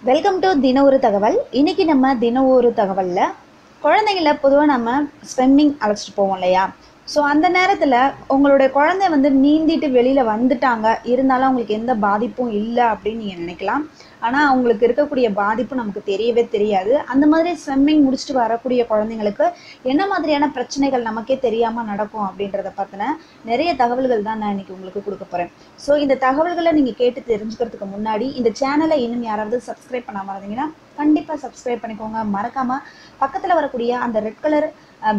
Welcome to தின ஒரு தகவல். இன்னைக்கு நம்ம தின ஒரு தகவல்ல குழந்தைங்கள பொதுவாக நம்ம ஸ்விம்மிங் அழைச்சிட்டு போவோம் இல்லையா? ஸோ அந்த நேரத்தில் உங்களுடைய குழந்தை வந்து நீந்திட்டு வெளியில் வந்துட்டாங்க, இருந்தாலும் அவங்களுக்கு எந்த பாதிப்பும் இல்லை அப்படின்னு நீங்கள் நினைக்கலாம். ஆனால் அவங்களுக்கு இருக்கக்கூடிய பாதிப்பு நமக்கு தெரியவே தெரியாது. அந்த மாதிரி ஸ்விம்மிங் முடிச்சுட்டு வரக்கூடிய குழந்தைங்களுக்கு என்ன மாதிரியான பிரச்சனைகள் நமக்கே தெரியாமல் நடக்கும் அப்படின்றத பற்றின நிறைய தகவல்கள் தான் நான் இன்னைக்கு உங்களுக்கு கொடுக்க போகிறேன். ஸோ இந்த தகவல்களை நீங்கள் கேட்டு தெரிஞ்சுக்கிறதுக்கு முன்னாடி இந்த சேனலை இன்னும் யாராவது சப்ஸ்கிரைப் பண்ணாமல் இருந்தீங்கன்னா கண்டிப்பாக சப்ஸ்கிரைப் பண்ணிக்கோங்க. மறக்காமல் பக்கத்தில் வரக்கூடிய அந்த ரெட் கலர்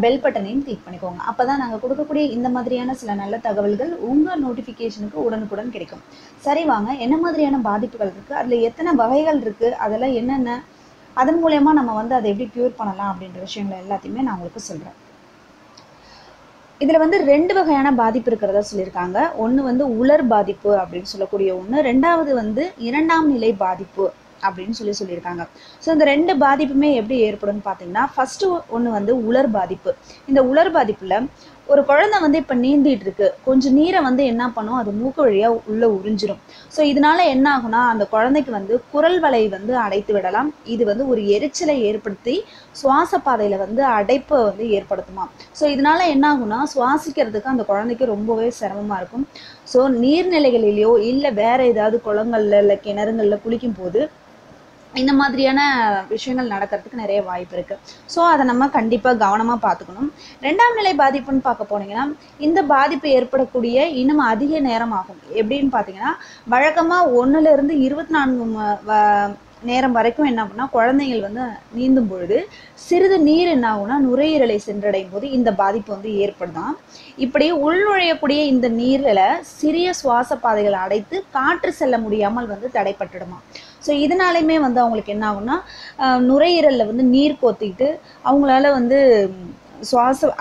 பெல் பட்டனையும் கிளிக் பண்ணிக்கோங்க. அப்போ தான் நாங்கள் கொடுக்கக்கூடிய இந்த மாதிரியான சில நல்ல தகவல்கள் உங்கள் நோட்டிஃபிகேஷனுக்கு உடனுக்குடன் கிடைக்கும். சரி வாங்க, என்ன மாதிரியான பாதிப்புகள் இருக்குது, அதில் எத்தனை வகைகள் இருக்குது, அதெல்லாம் என்னென்ன, அதன் மூலயமா நம்ம வந்து அதை எப்படி க்யூர் பண்ணலாம் அப்படின்ற விஷயங்கள் எல்லாத்தையுமே நான் உங்களுக்கு சொல்கிறேன். இதில் வந்து 2 வகையான பாதிப்பு இருக்கிறதா சொல்லியிருக்காங்க. ஒன்று வந்து உலர் பாதிப்பு அப்படின்னு சொல்லக்கூடிய ஒன்று, ரெண்டாவது வந்து 2ஆம் நிலை பாதிப்பு அப்படின்னு சொல்லியிருக்காங்க. ஸோ இந்த 2 பாதிப்புமே எப்படி ஏற்படும்னு பார்த்தீங்கன்னா, ஃபஸ்ட்டு ஒன்று வந்து உலர் பாதிப்பு. இந்த உலர் பாதிப்பில் ஒரு குழந்தை வந்து இப்போ நீந்திட்டு இருக்கு, கொஞ்சம் நீரை வந்து என்ன பண்ணும், அது மூக்கு வழியாக உள்ளே உறிஞ்சிடும். ஸோ இதனால என்ன ஆகுனா, அந்த குழந்தைக்கு வந்து குரல் வலை வந்து அடைத்து விடலாம். இது வந்து ஒரு எரிச்சலை ஏற்படுத்தி சுவாச பாதையில் வந்து அடைப்பை வந்து ஏற்படுத்துமா. ஸோ இதனால என்ன ஆகுனா, சுவாசிக்கிறதுக்கு அந்த குழந்தைக்கு ரொம்பவே சிரமமாக இருக்கும். ஸோ நீர்நிலைகளிலேயோ இல்லை வேற ஏதாவது குளங்கள்ல இல்லை கிணறுங்களில் குளிக்கும் போது இந்த மாதிரியான விஷயங்கள் நடக்கிறதுக்கு நிறைய வாய்ப்பு இருக்குது. ஸோ அதை நம்ம கண்டிப்பாக கவனமாக பார்த்துக்கணும். 2ஆம் நிலை பாதிப்புன்னு பார்க்க போனீங்கன்னா, இந்த பாதிப்பு ஏற்படக்கூடிய இன்னும் அதிக நேரம் ஆகும். எப்படின்னு பார்த்தீங்கன்னா, வழக்கமாக 1லேருந்து 24 நேரம் வரைக்கும் என்ன அப்படின்னா, குழந்தைகள் வந்து நீந்தும் பொழுது சிறிது நீர் என்ன ஆகும்னா நுரையீரலை சென்றடையும் போது இந்த பாதிப்பு வந்து ஏற்படுதான். இப்படி உள்நுழையக்கூடிய இந்த நீரில் சிறிய சுவாச பாதைகளை அடைத்து காற்று செல்ல முடியாமல் வந்து தடைப்பட்டுடுமா. ஸோ இதனாலையுமே வந்து அவங்களுக்கு என்ன ஆகும்னா, நுரையீரலில் வந்து நீர் கோத்திக்கிட்டு அவங்களால வந்து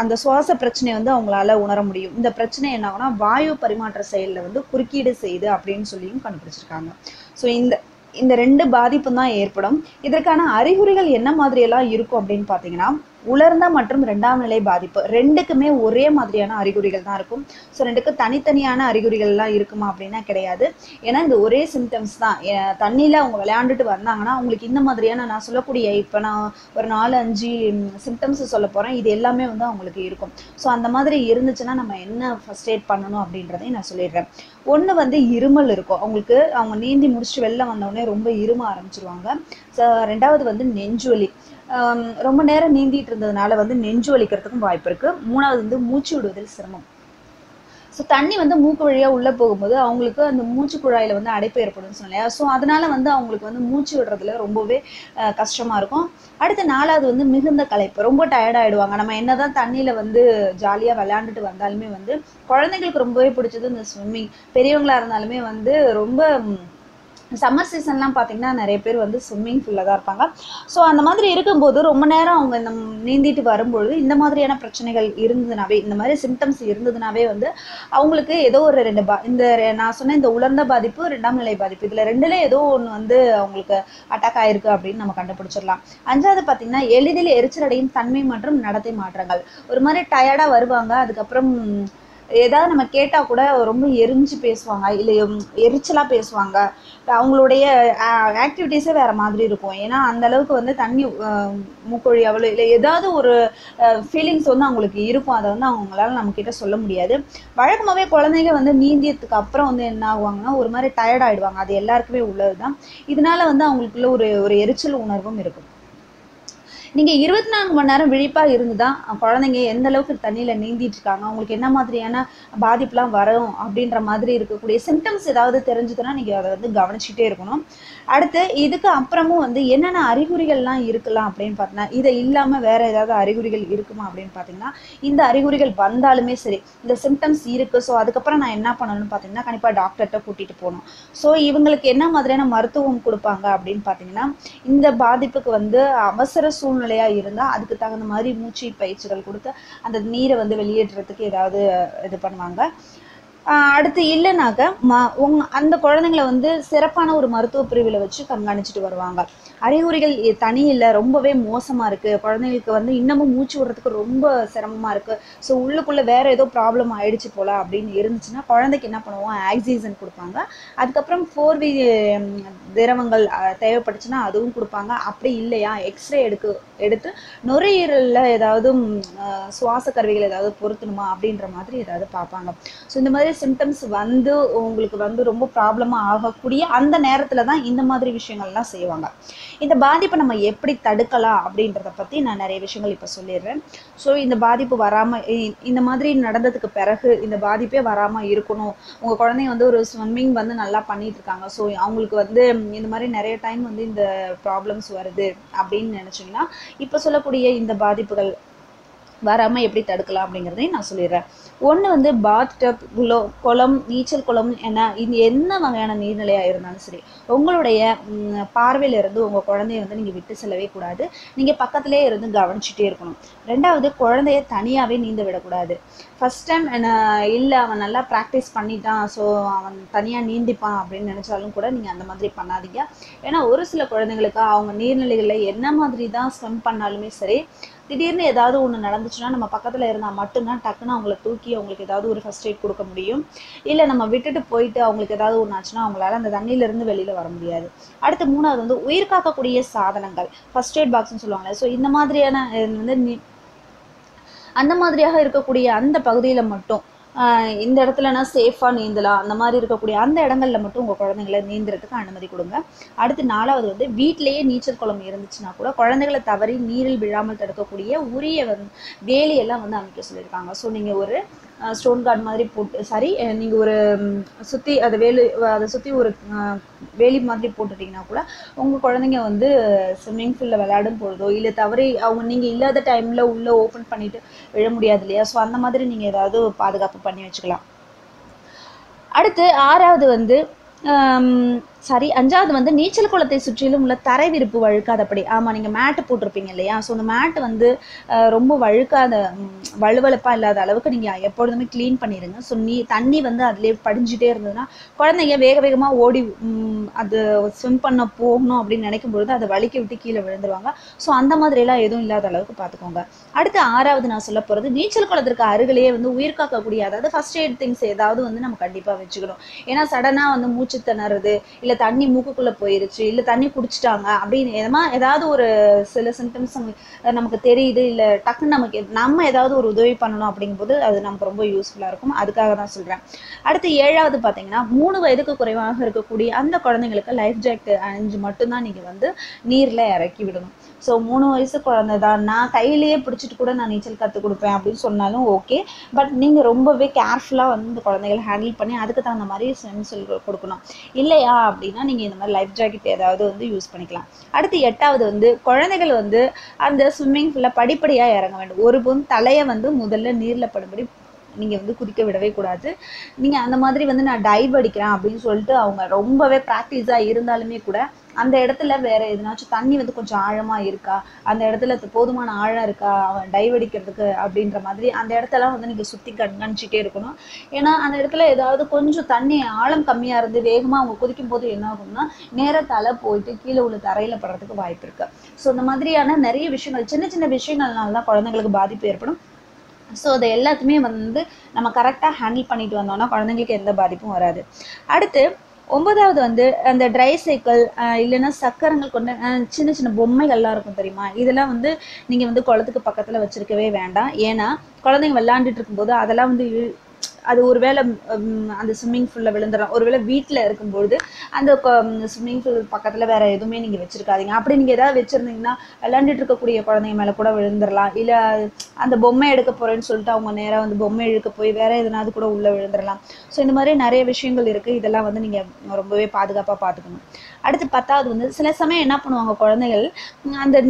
அந்த சுவாச பிரச்சனையை வந்து அவங்களால உணர முடியும். இந்த பிரச்சனை என்ன ஆகும்னா, வாயு பரிமாற்ற செயலில் வந்து குறுக்கீடு செய்யுது அப்படின்னு சொல்லியும் கண்டுபிடிச்சிருக்காங்க. ஸோ இந்த 2 பாதிப்பும் தான் ஏற்படும். இதற்கான அறிகுறிகள் என்ன மாதிரியெல்லாம் இருக்கும் அப்படின்னு பார்த்தீங்கன்னா, உலர்ந்த மற்றும் 2ஆம் நிலை பாதிப்பு 2க்குமே ஒரே மாதிரியான அறிகுறிகள் தான் இருக்கும். ஸோ 2க்கும் தனித்தனியான அறிகுறிகள்லாம் இருக்குமா அப்படின்னா கிடையாது. ஏன்னா இது ஒரே சிம்டம்ஸ் தான். தண்ணியில் அவங்க விளையாண்டுட்டு வந்தாங்கன்னா அவங்களுக்கு இந்த மாதிரியான நான் சொல்லக்கூடிய இப்போ நான் ஒரு 4-5 சிம்டம்ஸ் சொல்ல போகிறேன். இது எல்லாமே வந்து அவங்களுக்கு இருக்கும். ஸோ அந்த மாதிரி இருந்துச்சுன்னா நம்ம என்ன ஃபர்ஸ்ட் எய்ட் பண்ணணும் அப்படின்றதையும் நான் சொல்லிடுறேன். ஒன்று வந்து இருமல் இருக்கும் அவங்களுக்கு. அவங்க நீந்தி முடிச்சுட்டு வெளில வந்தோடனே ரொம்ப இரும ஆரம்பிச்சிருவாங்க. ஸோ 2வது வந்து நெஞ்சுவலி. ரொம்ப நேரம் நீந்திட்டு இருந்ததுனால வந்து நெஞ்சு வலிக்கிறதுக்கும் வாய்ப்பு இருக்குது. 3வது வந்து மூச்சு விடுவதில் சிரமம். ஸோ தண்ணி வந்து மூக்கு வழியாக உள்ளே போகும்போது அவங்களுக்கு அந்த மூச்சு குழாயில் வந்து அடைப்பு ஏற்படும்னு சொன்னேன். ஸோ அதனால வந்து அவங்களுக்கு வந்து மூச்சு விடுறதுல ரொம்பவே கஷ்டமாக இருக்கும். அடுத்து 4வது வந்து மிகுந்த களைப்பு. ரொம்ப டயர்டாகிடுவாங்க. நம்ம என்னதான் தண்ணியில் வந்து ஜாலியாக விளையாண்டுட்டு வந்தாலுமே வந்து குழந்தைங்களுக்கு ரொம்பவே பிடிச்சது இந்த ஸ்விம்மிங். பெரியவங்களாக இருந்தாலுமே வந்து ரொம்ப சம்மர் சீசன்லாம் பார்த்தீங்கன்னா நிறைய பேர் வந்து ஸ்விம்மிங் ஃபுல்லாக தான் இருப்பாங்க. ஸோ அந்த மாதிரி இருக்கும்போது ரொம்ப நேரம் அவங்க இந்த நீந்திட்டு வரும்பொழுது இந்த மாதிரியான பிரச்சனைகள் இருந்ததுனாவே, இந்த மாதிரி சிம்டம்ஸ் இருந்ததுனாவே வந்து அவங்களுக்கு ஏதோ ஒரு 2 இந்த நான் சொன்ன இந்த உலர்ந்த பாதிப்பு, 2ஆம் நிலை பாதிப்பு, இதில் 2ல ஏதோ ஒன்று வந்து அவங்களுக்கு அட்டாக் ஆயிருக்கு அப்படின்னு நம்ம கண்டுபிடிச்சிடலாம். 5வது பார்த்தீங்கன்னா, எளிதில் எரிச்சலடையும் தன்மை மற்றும் நடத்தை மாற்றங்கள். ஒரு மாதிரி டயர்டாக வருவாங்க. அதுக்கப்புறம் ஏதாவது நம்ம கேட்டால் கூட ரொம்ப எரிஞ்சு பேசுவாங்க, இல்லை எரிச்சலாக பேசுவாங்க. அவங்களுடைய ஆக்டிவிட்டீஸே வேறு மாதிரி இருக்கும். ஏன்னா அந்த அளவுக்கு வந்து தண்ணி மூக்கொழி அவ்வளோ இல்லை ஏதாவது ஒரு ஃபீலிங்ஸ் வந்து அவங்களுக்கு இருக்கும். அதை வந்து அவங்களால நம்மக்கிட்ட சொல்ல முடியாது. வழக்கமாகவே குழந்தைங்க வந்து நீந்தியத்துக்கு அப்புறம் வந்து என்ன ஆகுவாங்கன்னா ஒரு மாதிரி டயர்ட் ஆகிடுவாங்க. அது எல்லாருக்குமே உள்ளது தான். இதனால வந்து அவங்களுக்குள்ள ஒரு எரிச்சல் உணர்வும் இருக்கும். நீங்கள் 24 மணி நேரம் விழிப்பாக இருந்து தான் குழந்தைங்க எந்த அளவுக்கு தண்ணியில் நீந்திட்டு இருக்காங்க, அவங்களுக்கு என்ன மாதிரியான பாதிப்புலாம் வரும் அப்படின்ற மாதிரி இருக்கக்கூடிய சிம்டம்ஸ் ஏதாவது தெரிஞ்சுதுன்னா நீங்கள் அதை வந்து கவனிச்சுட்டே இருக்கணும். அடுத்து இதுக்கு அப்புறமும் வந்து என்னென்ன அறிகுறிகள்லாம் இருக்கலாம் அப்படின்னு பார்த்தீங்கன்னா, இதை இல்லாமல் வேறு ஏதாவது அறிகுறிகள் இருக்குமா அப்படின்னு பார்த்தீங்கன்னா, இந்த அறிகுறிகள் வந்தாலுமே சரி, இந்த சிம்டம்ஸ் இருக்குது. ஸோ அதுக்கப்புறம் நான் என்ன பண்ணணும்னு பார்த்தீங்கன்னா, கண்டிப்பாக டாக்டர்கிட்ட கூட்டிகிட்டு போகணும். ஸோ இவங்களுக்கு என்ன மாதிரியான மருத்துவம் கொடுப்பாங்க அப்படின்னு பார்த்தீங்கன்னா, இந்த பாதிப்புக்கு வந்து அவசர சூழ்நிலையாக இருந்தால் அதுக்கு தகுந்த மாதிரி மூச்சு பயிற்சிகள் கொடுத்து அந்த நீரை வந்து வெளியேற்றுறதுக்கு ஏதாவது இது பண்ணுவாங்க. அடுத்து இல்லைனாக்க அந்த குழந்தைங்கள வந்து சிறப்பான ஒரு மருத்துவ பிரிவில் வச்சு கண்காணிச்சுட்டு வருவாங்க. அறிகுறிகள் தனி இல்லை, ரொம்பவே மோசமாக இருக்குது, குழந்தைங்களுக்கு வந்து இன்னமும் மூச்சு விடுறதுக்கு ரொம்ப சிரமமாக இருக்குது, ஸோ உள்ளுக்குள்ளே வேறு ஏதோ ப்ராப்ளம் ஆயிடுச்சு போல் அப்படின்னு இருந்துச்சுன்னா குழந்தைக்கு என்ன பண்ணுவோம், ஆக்சிஜன் கொடுப்பாங்க. அதுக்கப்புறம் 4V திரவங்கள் தேவைப்பட்டுச்சுன்னா அதுவும் கொடுப்பாங்க. அப்படி இல்லையா எக்ஸ்ரே எடுத்து நுரையீரலில் ஏதாவது சுவாச கருவிகள் ஏதாவது பொருத்தணுமா அப்படின்ற மாதிரி ஏதாவது பார்ப்பாங்க. ஸோ இந்த மாதிரி சிம்டம்ஸ் வந்து உங்களுக்கு வந்து ரொம்ப ப்ராப்ளமாக ஆகக்கூடிய அந்த நேரத்தில் தான் இந்த மாதிரி விஷயங்கள்லாம் செய்வாங்க. இந்த பாதிப்பை நம்ம எப்படி தடுக்கலாம் அப்படின்றத பற்றி நான் நிறைய விஷயங்கள் இப்போ சொல்லிடுறேன். ஸோ இந்த பாதிப்பு வராமல், இந்த மாதிரி நடந்ததுக்கு பிறகு இந்த பாதிப்பே வராமல் இருக்கணும், உங்கள் குழந்தைங்க வந்து ஒரு ஸ்விம்மிங் வந்து நல்லா பண்ணிட்டு இருக்காங்க, ஸோ அவங்களுக்கு வந்து இந்த மாதிரி நிறைய டைம் வந்து இந்த ப்ராப்ளம்ஸ் வருது அப்படின்னு நினச்சிங்கன்னா இப்போ சொல்லக்கூடிய இந்த பாதிப்புகள் வராமல் எப்படி தடுக்கலாம் அப்படிங்கிறதையும் நான் சொல்லிடுறேன். ஒன்று வந்து பாத் டப், குளம், நீச்சல் குளம் என இது என்ன வகையான நீர்நிலையாக இருந்தாலும் சரி, உங்களுடைய பார்வையிலிருந்து உங்கள் குழந்தைய வந்து நீங்கள் விட்டு செல்லவே கூடாது. நீங்கள் பக்கத்துலேயே இருந்து கவனிச்சுட்டே இருக்கணும். ரெண்டாவது, குழந்தைய தனியாகவே நீந்த விடக்கூடாது. ஃபஸ்ட் டைம் இல்லை அவன் நல்லா ப்ராக்டிஸ் பண்ணிட்டான், ஸோ அவன் தனியாக நீந்திப்பான் அப்படின்னு நினச்சாலும் கூட நீங்கள் அந்த மாதிரி பண்ணாதீங்க. ஏன்னா ஒரு சில குழந்தைங்களுக்கு அவங்க நீர்நிலைகளில் என்ன மாதிரி தான் ஸ்விம் பண்ணாலுமே சரி, திடீர்னு ஏதாவது ஒன்று நடந்துச்சுன்னா நம்ம பக்கத்தில் இருந்தால் மட்டும்தான் டக்குன்னு அவங்கள தூக்கி அவங்களுக்கு ஏதாவது ஒரு ஃபஸ்ட் எய்ட் கொடுக்க முடியும். இல்லை நம்ம விட்டுட்டு போயிட்டு அவங்களுக்கு ஏதாவது ஒன்று ஆச்சுன்னா அவங்களால அந்த தண்ணியிலேருந்து வெளியில் வர முடியாது. அடுத்து மூணாவது வந்து உயிர் காக்கக்கூடிய சாதனங்கள், ஃபஸ்ட் எய்ட் பாக்ஸ்ன்னு சொல்லுவாங்கள்ல, ஸோ இந்த மாதிரியான வந்து அந்த மாதிரியாக இருக்கக்கூடிய அந்த பகுதியில் மட்டும் இந்த இடத்துலனா சேஃபாக நீந்தலாம், அந்த மாதிரி இருக்கக்கூடிய அந்த இடங்களில் மட்டும் உங்கள் குழந்தைங்களை நீந்துறதுக்கு அனுமதி கொடுங்க. அடுத்து நாலாவது வந்து வீட்டிலேயே நீச்சல் குளம் இருந்துச்சுன்னா கூட குழந்தைகளை தவறி நீரில் விழாமல் தடுக்கக்கூடிய உரிய வேலியெல்லாம் வந்து அமைக்க சொல்லியிருக்காங்க. ஸோ நீங்கள் ஒரு ஸ்டோன் கார்டு மாதிரி போட்டு நீங்கள் ஒரு சுற்றி அதை சுற்றி ஒரு வேலி மாதிரி போட்டுட்டிங்கன்னா கூட உங்கள் குழந்தைங்க வந்து ஸ்விம்மிங் பூலில் விளையாடும் பொழுதோ இல்லை தவறி நீங்கள் இல்லாத டைமில் உள்ளே ஓப்பன் பண்ணிவிட்டு விழ முடியாது இல்லையா, ஸோ அந்த மாதிரி நீங்கள் ஏதாவது பாதுகாப்பு பண்ணி வச்சுக்கலாம். அடுத்து அஞ்சாவது வந்து நீச்சல் குளத்தை சுற்றிலும் உள்ள தரை விரிப்பு வழுக்காதபடி. ஆமாம், நீங்கள் மேட்டு போட்டிருப்பீங்க இல்லையா, ஸோ அந்த மேட்டு வந்து ரொம்ப வழுவழுப்பாக இல்லாத அளவுக்கு நீங்கள் எப்பொழுதுமே க்ளீன் பண்ணிடுங்க. ஸோ தண்ணி வந்து அதிலே படிஞ்சிட்டே இருந்ததுன்னா குழந்தைங்க வேகமாக ஓடி அது ஸ்விம் பண்ண போகணும் அப்படின்னு நினைக்கும் பொழுது அதை வலிக்க விட்டு கீழே விழுந்துருவாங்க. ஸோ அந்த மாதிரிலாம் எதுவும் இல்லாத அளவுக்கு பார்த்துக்கோங்க. அடுத்து ஆறாவது நான் சொல்ல போகிறது, நீச்சல் குளத்திற்கு அருகிலேயே வந்து உயிர் காக்கக்கூடிய அதாவது ஃபஸ்ட் எய்ட் திங்ஸ் ஏதாவது வந்து நம்ம கண்டிப்பாக வச்சுக்கணும். ஏன்னா சடனாக வந்து மூச்சு திணறுது, இல்லை தண்ணி மூக்குக்குள்ளே போயிருச்சு, இல்லை தண்ணி குடிச்சிட்டாங்க அப்படின்னு ஏதாவது ஒரு சில சிம்டம்ஸ் நமக்கு தெரியுது, இல்லை டக்குன்னு நம்ம ஏதாவது ஒரு உதவி பண்ணணும் அப்படிங்கும்போது அது நமக்கு ரொம்ப யூஸ்ஃபுல்லாக இருக்கும். அதுக்காக தான் சொல்கிறேன். அடுத்து ஏழாவது பார்த்தீங்கன்னா 3 வயதுக்கு குறைவாக இருக்கக்கூடிய அந்த குழந்தைங்களுக்கு லைஃப் ஜாக்கெட் அணிஞ்சு மட்டும்தான் நீங்கள் வந்து நீரில் இறக்கி விடணும். ஸோ 3 வயசு குழந்தை தான், நான் கையிலேயே பிடிச்சிட்டு கூட நான் நீச்சல் கற்றுக் கொடுப்பேன் அப்படின்னு சொன்னாலும் ஓகே, பட் நீங்கள் ரொம்பவே கேர்ஃபுல்லாக வந்து இந்த குழந்தைகளை ஹேண்டில் பண்ணி அதுக்கு தகுந்த மாதிரி சொல்லி கொடுக்கணும். இல்லையா அப்படின்னா நீங்கள் இந்த மாதிரி லைஃப் ஜாக்கெட் ஏதாவது வந்து யூஸ் பண்ணிக்கலாம். அடுத்து 8வது வந்து குழந்தைகள் வந்து அந்த ஸ்விம்மிங் பூலில் படிப்படியாக இறங்க வேண்டும். ஒரு தலையை வந்து முதல்ல நீரில் படும்படி நீங்கள் வந்து குதிக்க விடவே கூடாது. நீங்கள் அந்த மாதிரி வந்து நான் டைவ் அடிக்கிறேன் அப்படின்னு சொல்லிட்டு அவங்க ரொம்பவே ப்ராக்டிஸாக இருந்தாலுமே கூட அந்த இடத்துல வேறு எதுனாச்சும் தண்ணி வந்து கொஞ்சம் ஆழமாக இருக்கா, அந்த இடத்துல போதுமான ஆழம் இருக்கா அவன் டைவ் அடிக்கிறதுக்கு அப்படின்ற மாதிரி அந்த இடத்தெல்லாம் வந்து நீங்கள் சுற்றி கண்காணிச்சிட்டே இருக்கணும். ஏன்னா அந்த இடத்துல ஏதாவது கொஞ்சம் தண்ணி ஆழம் கம்மியாக இருந்து வேகமாக அவங்க குதிக்கும் போது என்ன ஆகும்னா நேரத்தால் போயிட்டு கீழே உள்ள தரையில் படுறதுக்கு வாய்ப்பு இருக்குது. ஸோ இந்த மாதிரியான நிறைய விஷயங்கள், சின்ன சின்ன விஷயங்கள்னால தான் குழந்தைங்களுக்கு பாதிப்பு ஏற்படும். ஸோ அதை எல்லாத்தையுமே வந்து நம்ம கரெக்டாக ஹேண்டில் பண்ணிட்டு வந்தோம்னா குழந்தைங்களுக்கு எந்த பாதிப்பும் வராது. அடுத்து 9வது வந்து அந்த ட்ரை சைக்கிள் இல்லைன்னா சக்கரங்கள் கொண்ட சின்ன சின்ன பொம்மைகள்லாம் இருக்கும் தெரியுமா, இதெல்லாம் வந்து நீங்கள் வந்து குளத்துக்கு பக்கத்தில் வச்சுருக்கவே வேண்டாம். ஏன்னா குழந்தைங்க விளையாண்டுட்டு இருக்கும்போது அதெல்லாம் வந்து அது ஒருவேளை அந்த ஸ்விம்மிங் பூலில் விழுந்துடலாம். ஒருவேளை வீட்டில் இருக்கும்பொழுது அந்த ஸ்விம்மிங் பூல் பக்கத்தில் வேறு எதுவுமே நீங்கள் வச்சுருக்காதீங்க. அப்படி நீங்கள் ஏதாவது வச்சுருந்தீங்கன்னா விளையாண்டுட்டு இருக்கக்கூடிய குழந்தைங்க மேலே கூட விழுந்துடலாம். இல்லை அந்த பொம்மை எடுக்க போகிறேன்னு சொல்லிட்டு அவங்க நேராக வந்து பொம்மை இழுக்க போய் வேறு எதுனாவது கூட உள்ளே விழுந்துடலாம். ஸோ இந்த மாதிரி நிறைய விஷயங்கள் இருக்குது. இதெல்லாம் வந்து நீங்கள் ரொம்பவே பாதுகாப்பாக பார்த்துக்கணும். அடுத்து 10வது வந்து சில சமயம் என்ன பண்ணுவாங்க குழந்தைகள், அந்த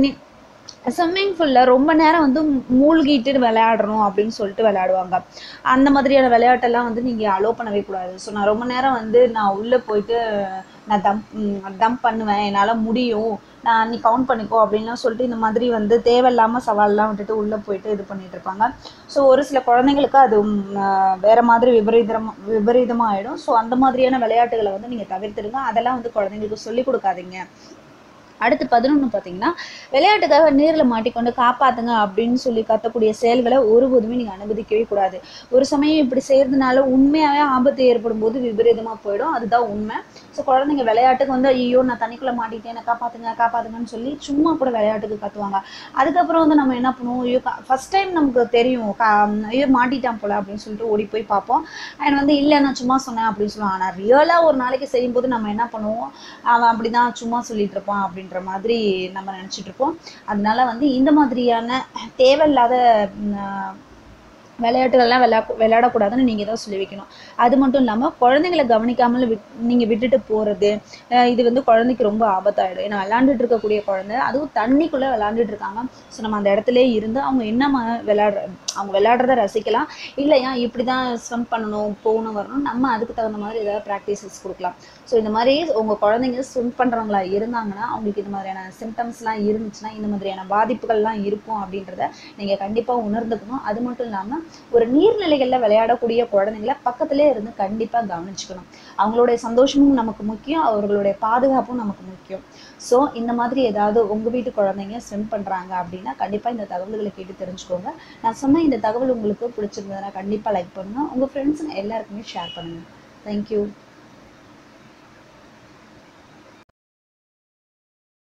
ஸ்விம்மிங் பூலில் ரொம்ப நேரம் வந்து மூழ்கிட்டு விளையாடணும் அப்படின்னு சொல்லிட்டு விளையாடுவாங்க. அந்த மாதிரியான விளையாட்டெல்லாம் வந்து நீங்கள் அலோவ் பண்ணவே கூடாது. ஸோ நான் ரொம்ப நேரம் வந்து நான் உள்ளே போயிட்டு நான் டம்ப் பண்ணுவேன், என்னால் முடியும், நீ கவுண்ட் பண்ணிக்கோ அப்படின்லாம் சொல்லிட்டு இந்த மாதிரி வந்து தேவையில்லாமல் சவால்லாம் விட்டுட்டு உள்ளே போயிட்டு இது பண்ணிட்டு இருப்பாங்க. ஸோ ஒரு சில குழந்தைங்களுக்கு அது வேறு மாதிரி விபரீதமாக ஆகிடும். ஸோ அந்த மாதிரியான விளையாட்டுகளை வந்து நீங்கள் தவிர்த்துடுங்க. அதெல்லாம் வந்து குழந்தைங்களுக்கு சொல்லிக் கொடுக்காதீங்க. அடுத்து 11 பார்த்தீங்கன்னா, விளையாட்டுக்காக நீரில் மாட்டிக்கொண்டு காப்பாற்றுங்க அப்படின்னு சொல்லி கத்தக்கூடிய செயல்களை ஒருபோதுமே நீங்கள் அனுமதிக்கவே கூடாது. ஒரு சமயம் இப்படி செய்கிறதுனால உண்மையாகவே ஆபத்து ஏற்படும் போது விபரீதமாக போயிடும். அதுதான் உண்மை. ஸோ குழந்தைங்க விளையாட்டுக்கு வந்து ஐயோ நான் தண்ணிக்குள்ளே மாட்டிட்டேன், என்னை காப்பாற்றுங்க காப்பாற்றுங்கன்னு சொல்லி சும்மா கூட விளையாட்டுக்கு கத்துவாங்க. அதுக்கப்புறம் வந்து நம்ம என்ன பண்ணுவோம், ஐயோ ஃபஸ்ட் டைம் நமக்கு தெரியும் ஐயோ மாட்டிட்டான் போல அப்படின்னு சொல்லிட்டு ஓடி போய் பார்ப்போம். அண்ட் வந்து இல்லை நான் சும்மா சொன்னேன் அப்படின்னு சொல்லுவான். ஆனால் ரியலாக ஒரு நாளைக்கு செய்யும்போது நம்ம என்ன பண்ணுவோம், அவன் அப்படி தான் சும்மா சொல்லிட்டு இருப்பான் அப்படின்ற மாதிரி நம்ம நினச்சிட்டு இருப்போம். அதனால வந்து இந்த மாதிரியான தேவையில்லாத விளையாட்டுகள்லாம் விளையாடக்கூடாதுன்னு நீங்கள் தான் சொல்லி வைக்கணும். அது மட்டும் இல்லாமல் குழந்தைங்களை கவனிக்காமல் நீங்கள் விட்டுட்டு போகிறது, இது வந்து குழந்தைக்கு ரொம்ப ஆபத்தாயிடும். ஏன்னா விளையாண்டுட்டு இருக்கக்கூடிய குழந்தை, அதுவும் தண்ணிக்குள்ளே விளையாண்டுட்டு இருக்காங்க. ஸோ நம்ம அந்த இடத்துல இருந்து அவங்க என்ன அவங்க விளையாடுறத ரசிக்கலாம். இல்லையா இப்படி தான் ஸ்விம் பண்ணணும், போகணும், வரணும், நம்ம அதுக்கு தகுந்த மாதிரி ஏதாவது ப்ராக்டிசஸ் கொடுக்கலாம். ஸோ இந்த மாதிரி உங்கள் குழந்தைங்க ஸ்விம் பண்ணுறவங்களா இருந்தாங்கன்னா அவங்களுக்கு இந்த மாதிரியான சிம்டம்ஸ்லாம் இருந்துச்சுன்னா இந்த மாதிரியான பாதிப்புகள்லாம் இருக்கும் அப்படின்றத நீங்கள் கண்டிப்பாக உணர்ந்துக்கணும். அது மட்டும் இல்லாமல் ஒரு நீர்நிலைகளில் விளையாடக்கூடிய குழந்தைங்கள பக்கத்திலே இருந்து கண்டிப்பாக கவனிச்சுக்கணும். அவங்களுடைய சந்தோஷமும் நமக்கு முக்கியம், அவர்களுடைய பாதுகாப்பும் நமக்கு முக்கியம். ஸோ இந்த மாதிரி ஏதாவது உங்கள் வீட்டு குழந்தைங்க ஸ்விம் பண்ணுறாங்க அப்படின்னா கண்டிப்பாக இந்த தகவல்களை கேட்டு தெரிஞ்சுக்கோங்க. நான் சொன்ன இந்த தகவல் உங்களுக்கு பிடிச்சிருந்ததுன்னா கண்டிப்பாக லைக் பண்ணுங்கள். உங்கள் ஃப்ரெண்ட்ஸுங்க எல்லாருக்குமே ஷேர் பண்ணுங்கள். தேங்க்யூ.